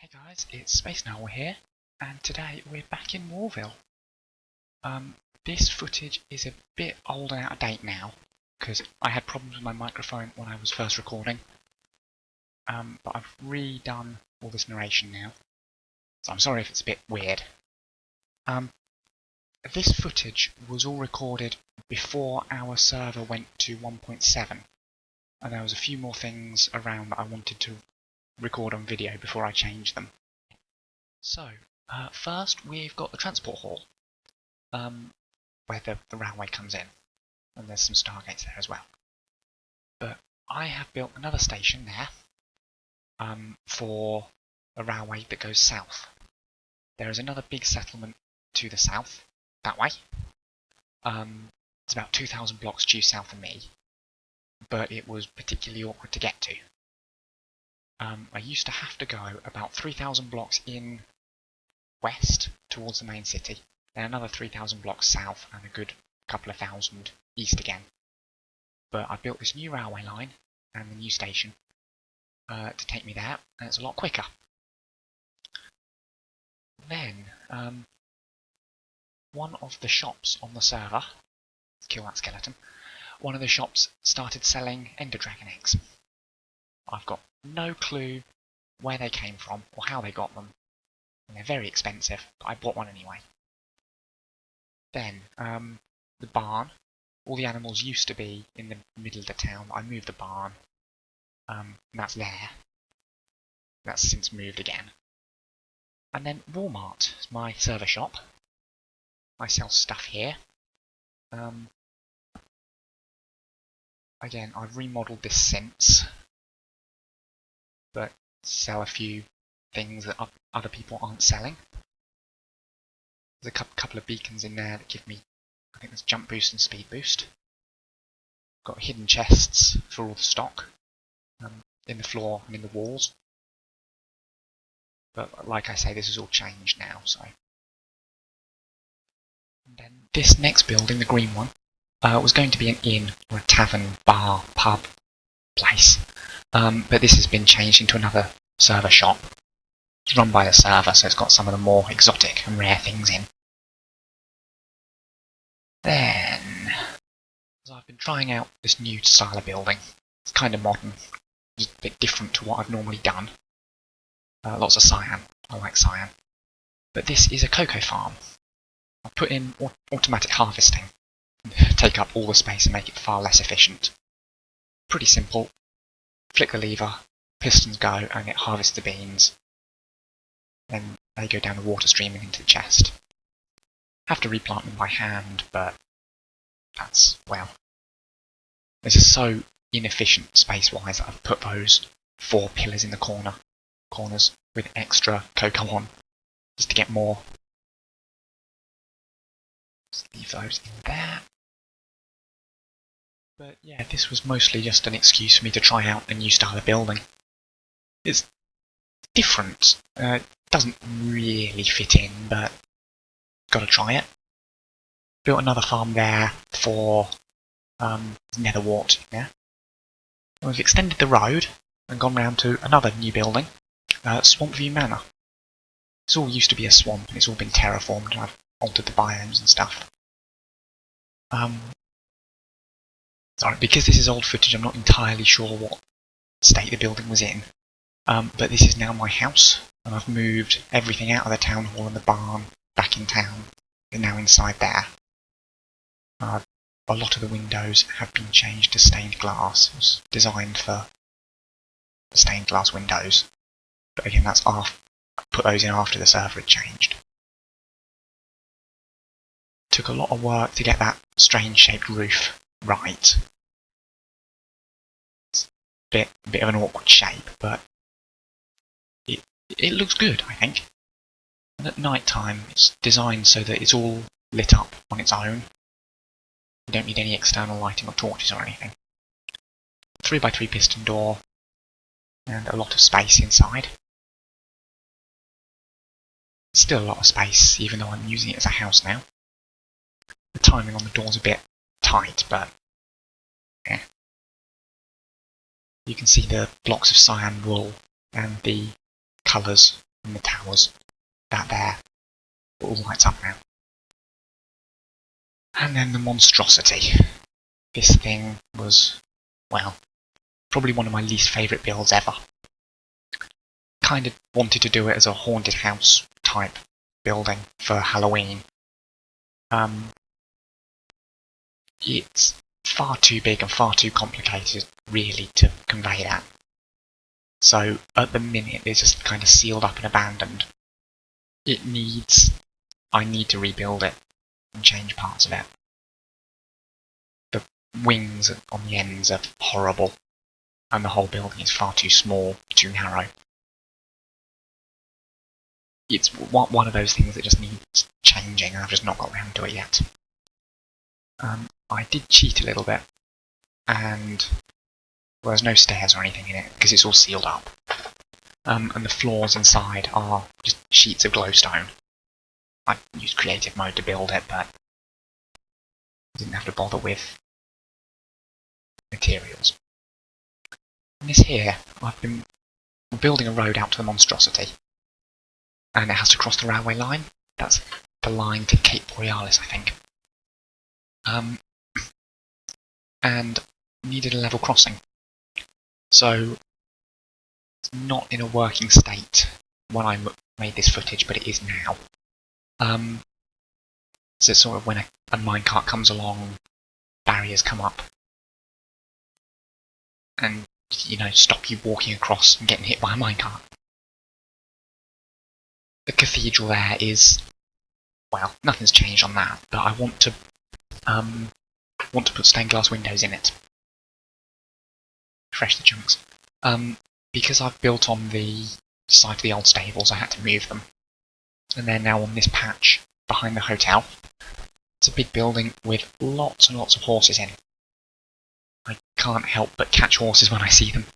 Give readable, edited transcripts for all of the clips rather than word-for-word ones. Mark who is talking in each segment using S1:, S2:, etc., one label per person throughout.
S1: Hey guys, it's SpaceNarwhal here, and today we're back in Whalville. This footage is a bit old and out of date now, because I had problems with my microphone when I was first recording. But I've redone all this narration now, so I'm sorry if it's a bit weird. This footage was all recorded before our server went to 1.7, and there was a few more things around that I wanted to record on video before I changed them. So, first we've got the transport hall, where the railway comes in, and there's some stargates there as well. But I have built another station there for a railway that goes south. There is another big settlement to the south, that way. It's about 2,000 blocks due south of me, but it was particularly awkward to get to. I used to have to go about 3,000 blocks in west towards the main city, then another 3,000 blocks south and a good couple of thousand east again. But I built this new railway line and the new station to take me there, and it's a lot quicker. Then, one of the shops on the server, let's kill that skeleton, one of the shops started selling Ender Dragon eggs. I've got no clue where they came from or how they got them, and they're very expensive, but I bought one anyway. Then, the barn. All the animals used to be in the middle of the town. I moved the barn. And that's there. That's since moved again. And then Walmart is my server shop. I sell stuff here. Again, I've remodeled this since, but sell a few things that other people aren't selling. There's a couple of beacons in there that give me, I think there's jump boost and speed boost. Got hidden chests for all the stock in the floor and in the walls. But like I say, this is all changed now, so. And then this next building, the green one, was going to be an inn or a tavern, bar, pub place. But this has been changed into another server shop. It's run by the server, so it's got some of the more exotic and rare things in. Then, I've been trying out this new style of building. It's kind of modern, it's a bit different to what I've normally done. Lots of cyan. I like cyan. But this is a cocoa farm. I've put in automatic harvesting. Take up all the space and make it far less efficient. Pretty simple. Flick the lever, pistons go, and it harvests the beans. Then they go down the water stream and into the chest. Have to replant them by hand, but that's, well, this is so inefficient space-wise that I've put those 4 pillars in the corners with extra cocoa on, just to get more. Just leave those in there. But yeah, this was mostly just an excuse for me to try out a new style of building. It's different. It doesn't really fit in, but gotta try it. Built another farm there for Netherwart. Yeah. And we've extended the road and gone round to another new building, Swampview Manor. This all used to be a swamp, and it's all been terraformed, and I've altered the biomes and stuff. Sorry, because this is old footage, I'm not entirely sure what state the building was in. But this is now my house, and I've moved everything out of the town hall and the barn back in town. They're now inside there. A lot of the windows have been changed to stained glass. It was designed for the stained glass windows. But again, that's after I put those in after the server had changed. Took a lot of work to get that strange shaped roof right. It's a bit of an awkward shape, but it looks good, I think. And at night time, it's designed so that it's all lit up on its own. You don't need any external lighting or torches or anything. 3x3 piston door, and a lot of space inside. Still a lot of space, even though I'm using it as a house now. The timing on the door's a bit tight, but yeah. You can see the blocks of cyan wool and the colours and the towers. That there all lights up now. And then the monstrosity. This thing was, well, probably one of my least favourite builds ever. Kind of wanted to do it as a haunted house type building for Halloween. It's far too big and far too complicated, really, to convey that. So, at the minute, it's just kind of sealed up and abandoned. I need to rebuild it and change parts of it. The wings on the ends are horrible, and the whole building is far too small, too narrow. It's one of those things that just needs changing, and I've just not got around to it yet. I did cheat a little bit, and well, there's no stairs or anything in it, because it's all sealed up. And the floors inside are just sheets of glowstone. I used creative mode to build it, but I didn't have to bother with materials. And this here, I've been building a road out to the monstrosity, and it has to cross the railway line. That's the line to Cape Borealis, I think. And needed a level crossing. So it's not in a working state when I made this footage, but it is now. So it's sort of when a minecart comes along, barriers come up, and stop you walking across and getting hit by a minecart. The cathedral there is, well, nothing's changed on that, but I want to put stained glass windows in it. Refresh the chunks. Because I've built on the site of the old stables, I had to move them. And they're now on this patch behind the hotel. It's a big building with lots and lots of horses in. I can't help but catch horses when I see them.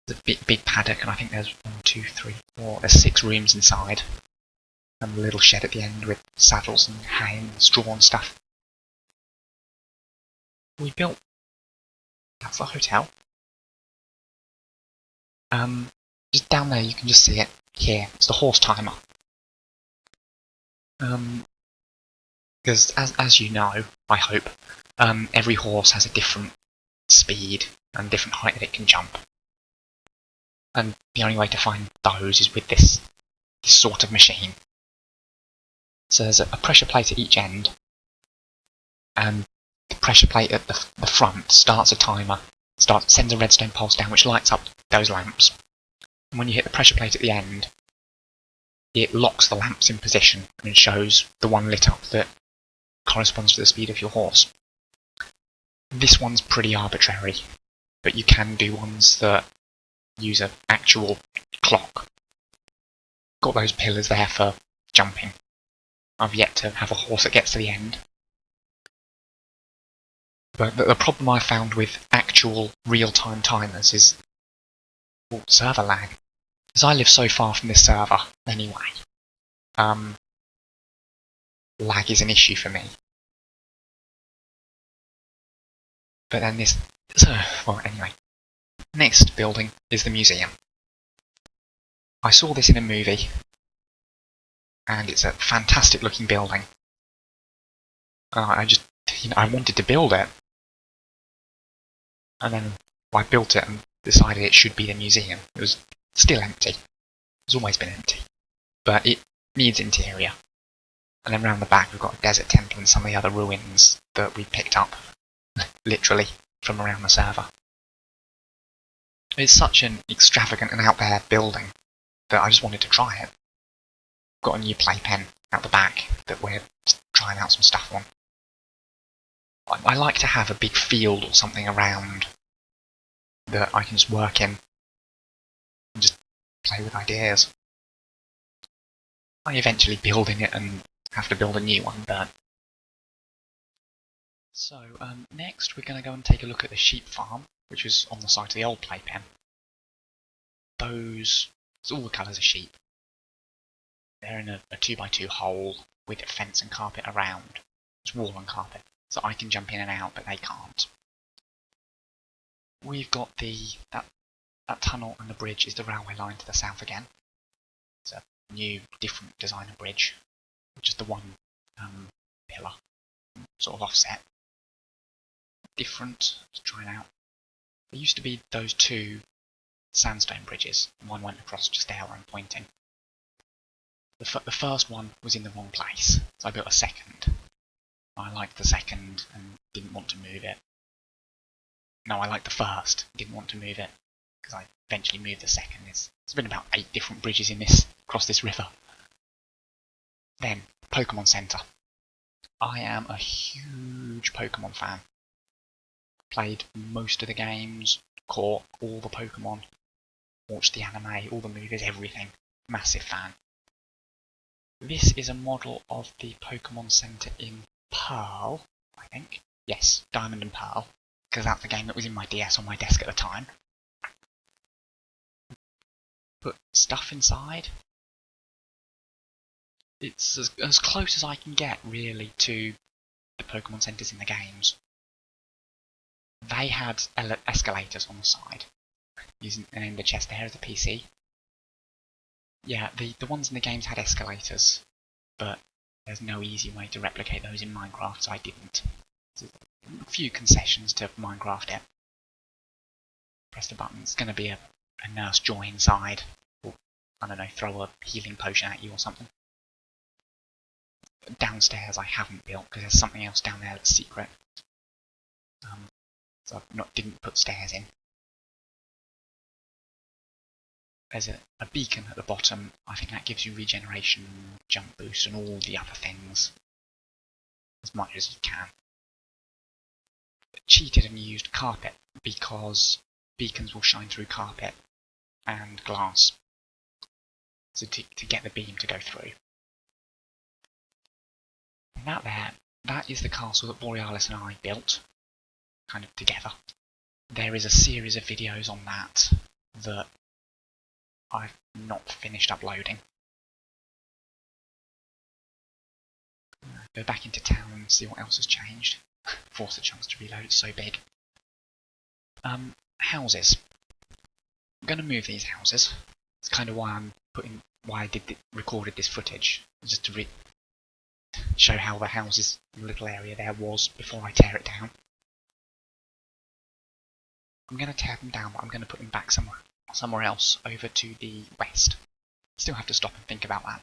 S1: It's a big paddock, and I think there's 1, 2, 3, 4, there's 6 rooms inside. And a little shed at the end with saddles and hay and straw and stuff. We built... That's the hotel. Just down there you can just see it. Here, it's the horse timer. Because as you know, I hope, every horse has a different speed and different height that it can jump. And the only way to find those is with this sort of machine. So there's a pressure plate at each end, and the pressure plate at the front starts a timer, sends a redstone pulse down which lights up those lamps. And when you hit the pressure plate at the end, it locks the lamps in position and shows the one lit up that corresponds to the speed of your horse. This one's pretty arbitrary, but you can do ones that use an actual clock. Got those pillars there for jumping. I've yet to have a horse that gets to the end. But the problem I found with actual real-time timers is server lag. As I live so far from this server anyway, lag is an issue for me. But then well, anyway. Next building is the museum. I saw this in a movie, and it's a fantastic looking building. I wanted to build it, and then I built it and decided it should be the museum. It was still empty. It's always been empty, but it needs interior. And then round the back we've got a desert temple and some of the other ruins that we picked up, literally, from around the server. It's such an extravagant and out there building that I just wanted to try it. Got a new playpen out the back that we're trying out some stuff on. I like to have a big field or something around that I can just work in and just play with ideas. I eventually build in it and have to build a new one, but... So, next we're going to go and take a look at the sheep farm, which was on the site of the old playpen. It's all the colours of sheep. They're in a 2x2 hole with a fence and carpet around. It's wall and carpet, so I can jump in and out, but they can't. We've got that that tunnel and the bridge is the railway line to the south again. It's a new, different design of bridge, just the one pillar, sort of offset. Different, to try it out. There used to be those two sandstone bridges, and one went across just there where I'm pointing. The first one was in the wrong place, so I built a second. I liked the second and didn't want to move it. No, I liked the first, didn't want to move it, because I eventually moved the second. It's been about 8 different bridges in this across this river. Then, Pokemon Center. I am a huge Pokemon fan. Played most of the games, caught all the Pokemon, watched the anime, all the movies, everything. Massive fan. This is a model of the Pokemon Center in Pearl, I think. Yes, Diamond and Pearl, because that's the game that was in my DS on my desk at the time. Put stuff inside. It's as close as I can get, really, to the Pokemon Centers in the games. They had escalators on the side, and in the chest there is a PC. Yeah, the ones in the games had escalators, but there's no easy way to replicate those in Minecraft, so I didn't. There's a few concessions to Minecraft it. Press the button, it's going to be a Nurse Joy inside, or, I don't know, throw a healing potion at you or something. Downstairs I haven't built, because there's something else down there that's secret. So I didn't put stairs in. There's a beacon at the bottom. I think that gives you regeneration, jump boost, and all the other things. As much as you can. Cheated and used carpet, because beacons will shine through carpet and glass. So to get the beam to go through. And that is the castle that Borealis and I built, kind of together. There is a series of videos on that I've not finished uploading. Go back into town and see what else has changed. Force the chunks to reload, it's so big. Houses. I'm going to move these houses. It's kind of why I recorded this footage, just to show how the houses, the little area there was before I tear it down. I'm going to tear them down, but I'm going to put them back somewhere else, over to the west. Still have to stop and think about that.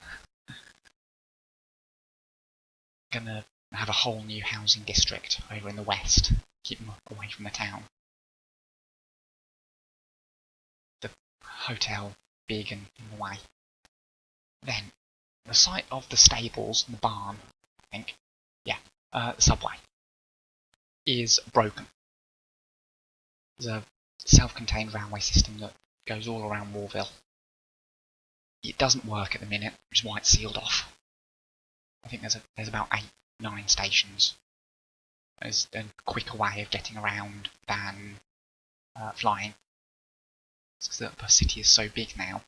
S1: I'm going to have a whole new housing district over in the west, keep them away from the town. The hotel, big and in the way. Then, the site of the stables, the barn, I think, yeah, the subway, is broken. There's a self-contained railway system that goes all around Whalville. It doesn't work at the minute, which is why it's sealed off. I think there's about 8-9 stations. There's a quicker way of getting around than flying. Because the city is so big now,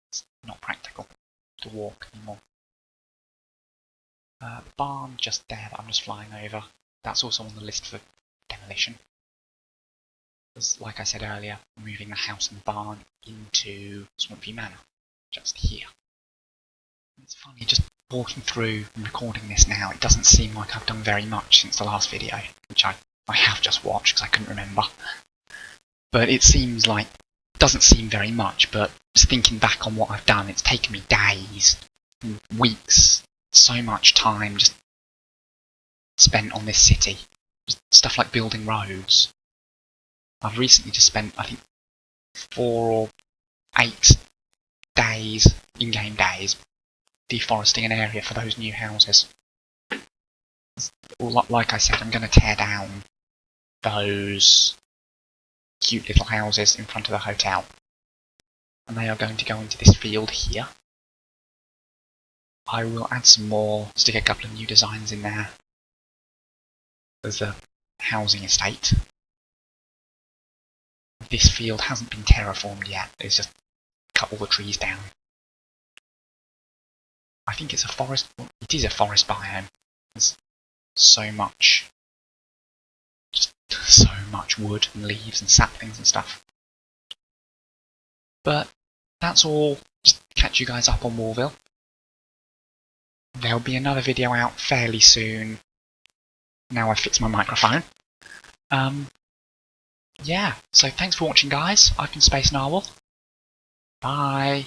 S1: it's not practical to walk anymore. The barn just there that I'm just flying over, that's also on the list for demolition. As, like I said earlier, moving the house and the barn into Swampy Manor, just here. It's funny, just walking through and recording this now, it doesn't seem like I've done very much since the last video, which I have just watched because I couldn't remember. But it seems like, doesn't seem very much, but just thinking back on what I've done, it's taken me days, weeks, so much time just spent on this city. Just stuff like building roads. I've recently just spent, I think, 4 or 8 days, in-game days, deforesting an area for those new houses. Like I said, I'm going to tear down those cute little houses in front of the hotel. And they are going to go into this field here. I will add some more, stick a couple of new designs in there. There's a housing estate. This field hasn't been terraformed yet, it's just cut all the trees down. I think it's a forest, it is a forest biome. There's so much wood and leaves and saplings and stuff. But that's all. Just catch you guys up on Whalville. There'll be another video out fairly soon. Now I've fixed my microphone. Yeah, so thanks for watching, guys. I've been SpaceNarwhal. Bye.